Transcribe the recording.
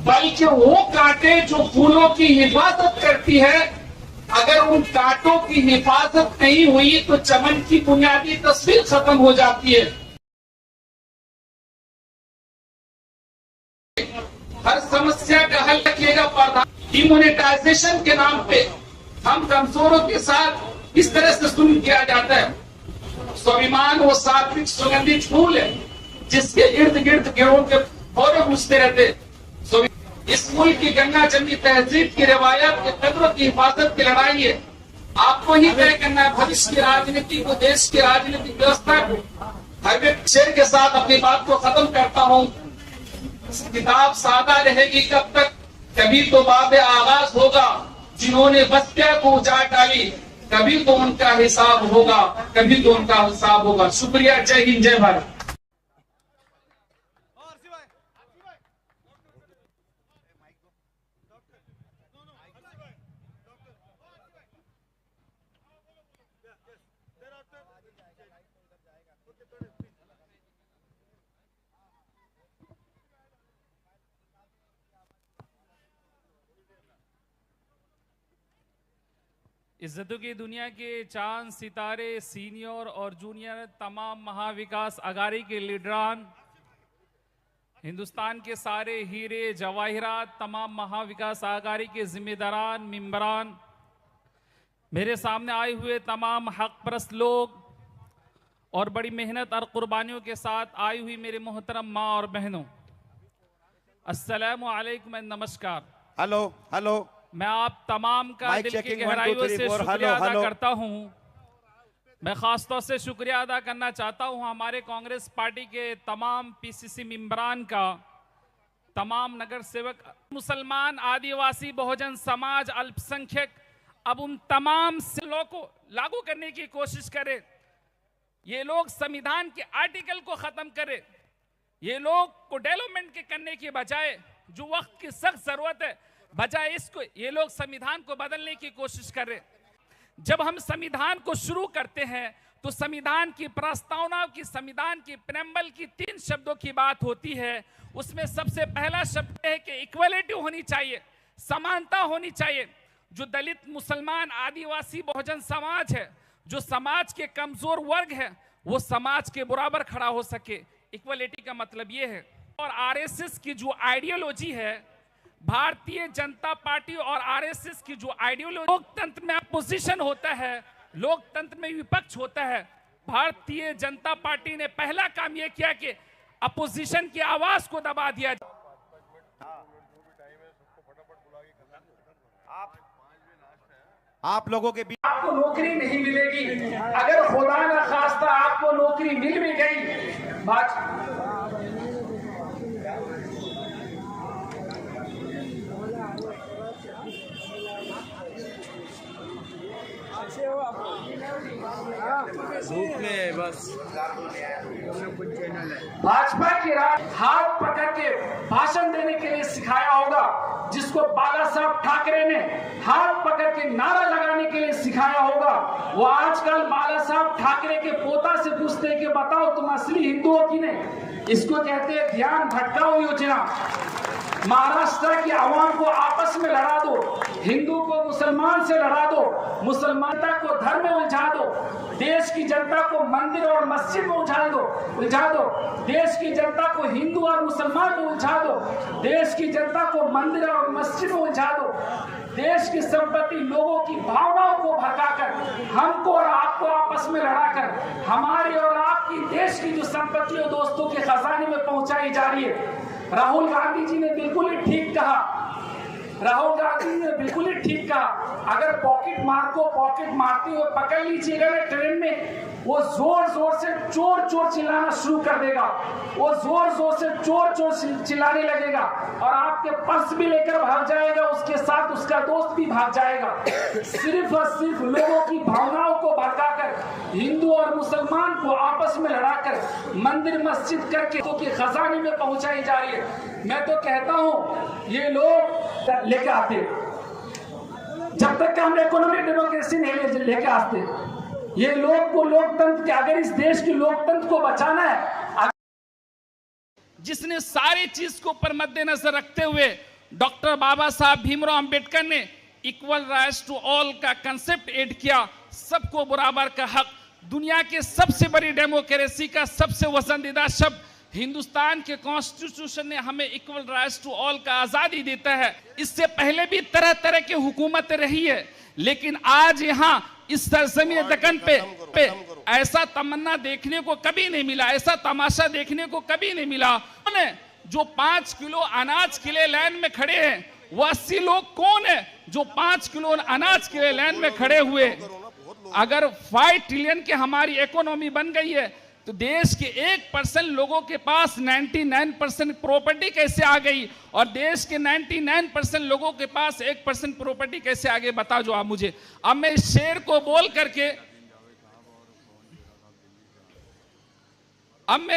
बल्कि वो कांटे जो फूलों की हिफाजत करती है, अगर उन कांटों की हिफाजत नहीं हुई तो चमन की बुनियादी तस्वीर खत्म हो जाती है। हर समस्या का हल रखिएगा प्रधान। डिमोनेटाइजेशन के नाम पे हम कमजोरों के साथ इस तरह से सुन किया जाता है। स्वाभिमान वो सात्विक सुगंधित फूल है जिसके इर्द गिर्द गिरोह के फौरे घुसते रहते। इस मुल्क की गंगा जमनी तहजीब की रिवायत के कदरों की हिफाजत की लड़ाई है। आपको ही तय करना है भविष्य की राजनीति को, देश की राजनीतिक व्यवस्था को। हर एक शेर के साथ अपनी बात को खत्म करता हूँ। किताब सादा रहेगी कब तक, कभी तो बाब आगाज होगा। जिन्होंने बस्तियां को उजाड़ डाली, कभी तो उनका हिसाब होगा, कभी तो उनका हिसाब होगा। शुक्रिया। जय हिंद, जय भारत। इज्जतों की दुनिया के चांद सितारे, सीनियर और जूनियर तमाम महाविकास आघाड़ी के लीडरान, हिंदुस्तान के सारे हीरे जवाहिरात, तमाम महाविकास आघाड़ी के जिम्मेदारान, मेंबरान, मेरे सामने आए हुए तमाम हक परस्त लोग और बड़ी मेहनत और कुर्बानियों के साथ आई हुई मेरे मोहतरम माँ और बहनों, अस्सलामु अलैकुम, नमस्कार। हेलो हेलो, मैं आप तमाम का दिल की गहराइयों से शुक्रिया अदा करता हूं। मैं खासतौर से शुक्रिया अदा करना चाहता हूं हमारे कांग्रेस पार्टी के तमाम पीसीसी मेंबरान का, तमाम नगर सेवक, मुसलमान, आदिवासी, बहुजन समाज, अल्पसंख्यक, अब उन तमाम सिलों को लागू करने की कोशिश करें। ये लोग संविधान के आर्टिकल को खत्म करें। ये लोग को डेवलपमेंट के करने के बजाय, जो वक्त की सख्त जरूरत है, बजाय इसको ये लोग संविधान को बदलने की कोशिश कर रहे। जब हम संविधान को शुरू करते हैं तो संविधान की प्रस्तावना की, संविधान की प्रेम्बल की 3 शब्दों की बात होती है। उसमें सबसे पहला शब्द है कि इक्वलिटी होनी चाहिए, समानता होनी चाहिए। जो दलित, मुसलमान, आदिवासी, बहुजन समाज है, जो समाज के कमजोर वर्ग है, वो समाज के बराबर खड़ा हो सके। इक्वलिटी का मतलब ये है। और आरएसएस की जो आइडियोलॉजी है, भारतीय जनता पार्टी और आरएसएस की जो आइडियोलॉजी, लोकतंत्र में अपोजिशन होता है, लोकतंत्र में विपक्ष होता है। भारतीय जनता पार्टी ने पहला काम यह किया कि अपोजिशन की आवाज को दबा दिया। आप लोगों के बीच आपको नौकरी नहीं मिलेगी। अगर खुदा न खास्ता आपको नौकरी मिल भी गई, धूप में बस भाजपा की राज हाथ पकड़ के भाषण देने के लिए सिखाया होगा, जिसको बाला साहब ठाकरे ने हाथ पकड़ के नारा लगाने के लिए सिखाया होगा। वो आजकल बाला साहब ठाकरे के पोता से पूछते हैं कि बताओ तुम असली हिंदू हो कि नहीं। इसको कहते हैं ध्यान भटकाओ योजना। महाराष्ट्र की आवाम को आपस में लड़ा दो, हिंदू को मुसलमान से लड़ा दो, मुसलमानता को धर्म में उलझा दो, देश की जनता को मंदिर और मस्जिद में उलझा दो, देश की जनता को हिंदू और मुसलमान में उलझा दो, देश की जनता को मंदिर और मस्जिद में उलझा दो, देश की संपत्ति, लोगों की भावनाओं को भड़काकर हमको और आपको आपस में लड़ाकर हमारी और आपकी देश की जो संपत्ति और दोस्तों के खजाने में पहुंचाई जा रही है। राहुल गांधी जी ने बिल्कुल ही ठीक कहा। राहुल गांधी ने बिल्कुल ही ठीक कहा, अगर पॉकेट मार को पॉकेट मारते हुए पकड़ लीजिएगा ना ट्रेन में, वो जोर जोर से चोर चोर चिल्लाना शुरू कर देगा। वो जोर जोर से चोर चोर चिल्लाने लगेगा और आपके पर्स भी लेकर भाग जाएगा, उसके साथ उसका दोस्त भी भाग जाएगा। सिर्फ और सिर्फ लोगों की भावनाओं को भड़काकर, हिंदू और मुसलमान को आपस में लड़ाकर, मंदिर मस्जिद करके तो के खजाने में पहुंचाई जा रही है। मैं तो कहता हूं ये लोग लेके आते, जब तक हम इकोनॉमिक डेमोक्रेसी नहीं लेके आते, ये लोग को लोकतंत्र के, अगर इस देश के लोकतंत्र को बचाना है, जिसने सारी चीज को पर मद्देनजर रखते हुए डॉक्टर बाबा साहब भीमराव अंबेडकर ने इक्वल राइट्स टू ऑल का कंसेप्ट ऐड किया, सबको बराबर का हक। दुनिया के सबसे बड़ी डेमोक्रेसी का सबसे पसंदीदा शब्द हिंदुस्तान के कॉन्स्टिट्यूशन ने हमें इक्वल राइट्स टू ऑल का आजादी देता है। इससे पहले भी तरह तरह की हुकूमत रही है, लेकिन आज यहाँ इस सरजमीन दक्कन पे ऐसा तमन्ना देखने को कभी नहीं मिला, ऐसा तमाशा देखने को कभी नहीं मिला। जो 5 किलो अनाज के लिए लाइन में खड़े हैं, वो 80 लोग कौन है जो 5 किलो अनाज के लिए लाइन में खड़े हुए? अगर 5 ट्रिलियन की हमारी इकोनॉमी बन गई है, तो देश के 1% लोगों के पास 99% प्रॉपर्टी कैसे आ गई, और देश के 99% लोगों के पास 1% प्रॉपर्टी कैसे आ गई? बताओ जो आप मुझे। अब मैं इस शेर को बोल करके अब मैं